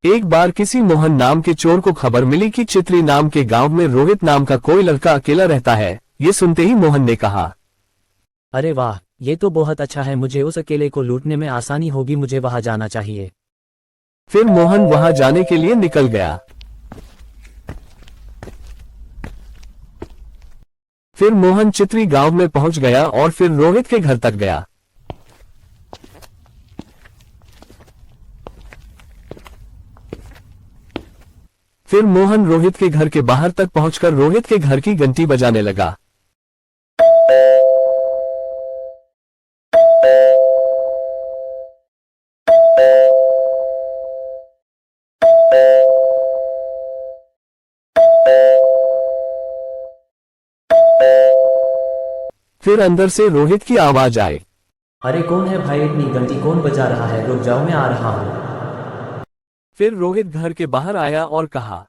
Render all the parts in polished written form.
एक बार किसी मोहन नाम के चोर को खबर मिली कि चित्री नाम के गांव में रोहित नाम का कोई लड़का अकेला रहता है। ये सुनते ही मोहन ने कहा, अरे वाह, ये तो बहुत अच्छा है। मुझे उस अकेले को लूटने में आसानी होगी। मुझे वहां जाना चाहिए। फिर मोहन वहां जाने के लिए निकल गया। फिर मोहन चित्री गांव में पहुंच गया और फिर रोहित के घर तक गया। फिर मोहन रोहित के घर के बाहर तक पहुंचकर रोहित के घर की घंटी बजाने लगा। फिर अंदर से रोहित की आवाज आई, अरे कौन है भाई? इतनी घंटी कौन बजा रहा है? रुक जाओ, मैं आ रहा हूँ। फिर रोहित घर के बाहर आया और कहा,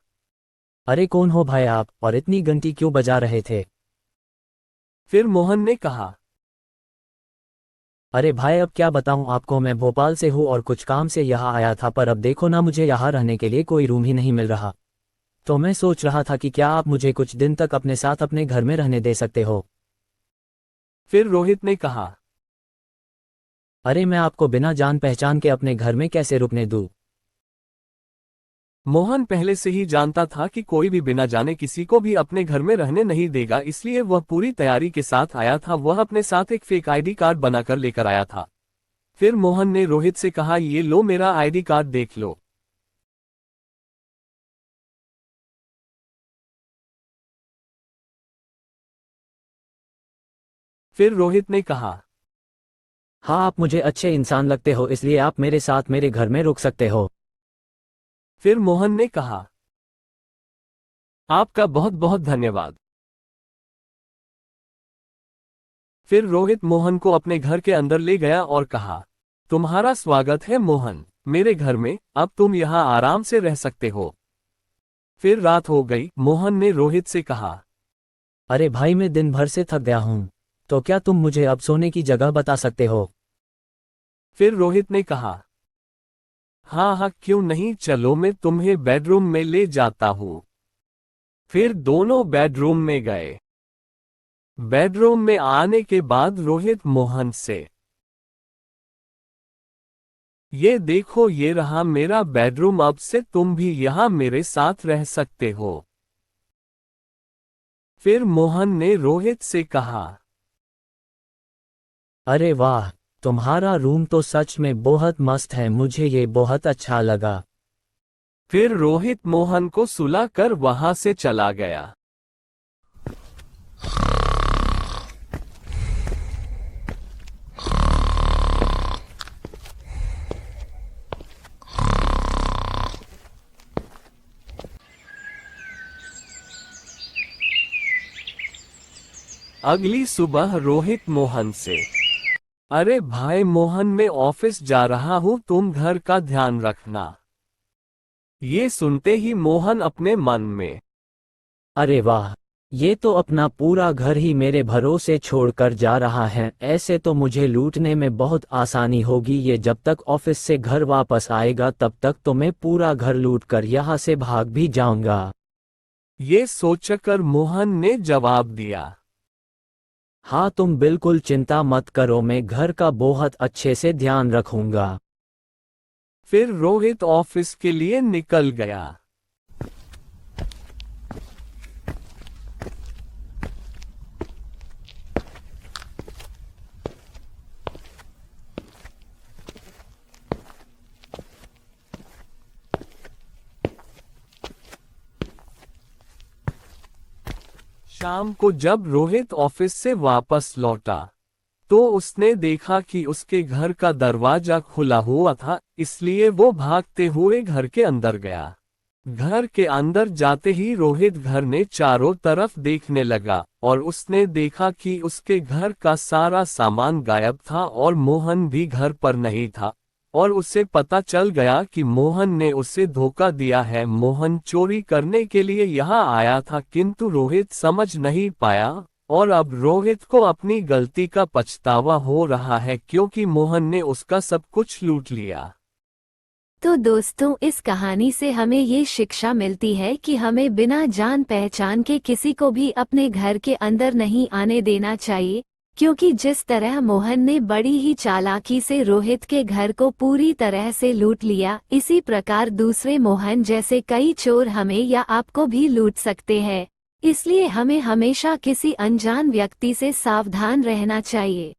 अरे कौन हो भाई आप, और इतनी घंटी क्यों बजा रहे थे? फिर मोहन ने कहा, अरे भाई अब क्या बताऊं आपको, मैं भोपाल से हूँ और कुछ काम से यहाँ आया था, पर अब देखो ना, मुझे यहाँ रहने के लिए कोई रूम ही नहीं मिल रहा। तो मैं सोच रहा था कि क्या आप मुझे कुछ दिन तक अपने साथ अपने घर में रहने दे सकते हो? फिर रोहित ने कहा, अरे मैं आपको बिना जान पहचान के अपने घर में कैसे रुकने दूं? मोहन पहले से ही जानता था कि कोई भी बिना जाने किसी को भी अपने घर में रहने नहीं देगा, इसलिए वह पूरी तैयारी के साथ आया था। वह अपने साथ एक फेक आईडी कार्ड बनाकर लेकर आया था। फिर मोहन ने रोहित से कहा, ये लो मेरा आईडी कार्ड देख लो। फिर रोहित ने कहा, हाँ, आप मुझे अच्छे इंसान लगते हो, इसलिए आप मेरे साथ मेरे घर में रुक सकते हो। फिर मोहन ने कहा, आपका बहुत बहुत धन्यवाद। फिर रोहित मोहन को अपने घर के अंदर ले गया और कहा, तुम्हारा स्वागत है मोहन, मेरे घर में, अब तुम यहाँ आराम से रह सकते हो। फिर रात हो गई। मोहन ने रोहित से कहा, अरे भाई मैं दिन भर से थक गया हूँ, तो क्या तुम मुझे अब सोने की जगह बता सकते हो? फिर रोहित ने कहा, हाँ हाँ क्यों नहीं, चलो मैं तुम्हें बेडरूम में ले जाता हूँ। फिर दोनों बेडरूम में गए। बेडरूम में आने के बाद रोहित मोहन से, ये देखो ये रहा मेरा बेडरूम, अब से तुम भी यहाँ मेरे साथ रह सकते हो। फिर मोहन ने रोहित से कहा, अरे वाह, तुम्हारा रूम तो सच में बहुत मस्त है, मुझे ये बहुत अच्छा लगा। फिर रोहित मोहन को सुलाकर वहां से चला गया। अगली सुबह रोहित मोहन से, अरे भाई मोहन मैं ऑफिस जा रहा हूं, तुम घर का ध्यान रखना। ये सुनते ही मोहन अपने मन में, अरे वाह, ये तो अपना पूरा घर ही मेरे भरोसे छोड़कर जा रहा है। ऐसे तो मुझे लूटने में बहुत आसानी होगी। ये जब तक ऑफिस से घर वापस आएगा तब तक तो मैं पूरा घर लूटकर यहाँ से भाग भी जाऊंगा। ये सोचकर मोहन ने जवाब दिया, हाँ, तुम बिल्कुल चिंता मत करो, मैं घर का बहुत अच्छे से ध्यान रखूंगा। फिर रोहित ऑफिस के लिए निकल गया। शाम को जब रोहित ऑफिस से वापस लौटा तो उसने देखा कि उसके घर का दरवाजा खुला हुआ था, इसलिए वो भागते हुए घर के अंदर गया। घर के अंदर जाते ही रोहित घर ने चारों तरफ देखने लगा और उसने देखा कि उसके घर का सारा सामान गायब था और मोहन भी घर पर नहीं था। और उसे पता चल गया कि मोहन ने उसे धोखा दिया है। मोहन चोरी करने के लिए यहाँ आया था, किंतु रोहित समझ नहीं पाया और अब रोहित को अपनी गलती का पछतावा हो रहा है क्योंकि मोहन ने उसका सब कुछ लूट लिया। तो दोस्तों, इस कहानी से हमें ये शिक्षा मिलती है कि हमें बिना जान पहचान के किसी को भी अपने घर के अंदर नहीं आने देना चाहिए, क्योंकि जिस तरह मोहन ने बड़ी ही चालाकी से रोहित के घर को पूरी तरह से लूट लिया, इसी प्रकार दूसरे मोहन जैसे कई चोर हमें या आपको भी लूट सकते हैं। इसलिए हमें हमेशा किसी अनजान व्यक्ति से सावधान रहना चाहिए।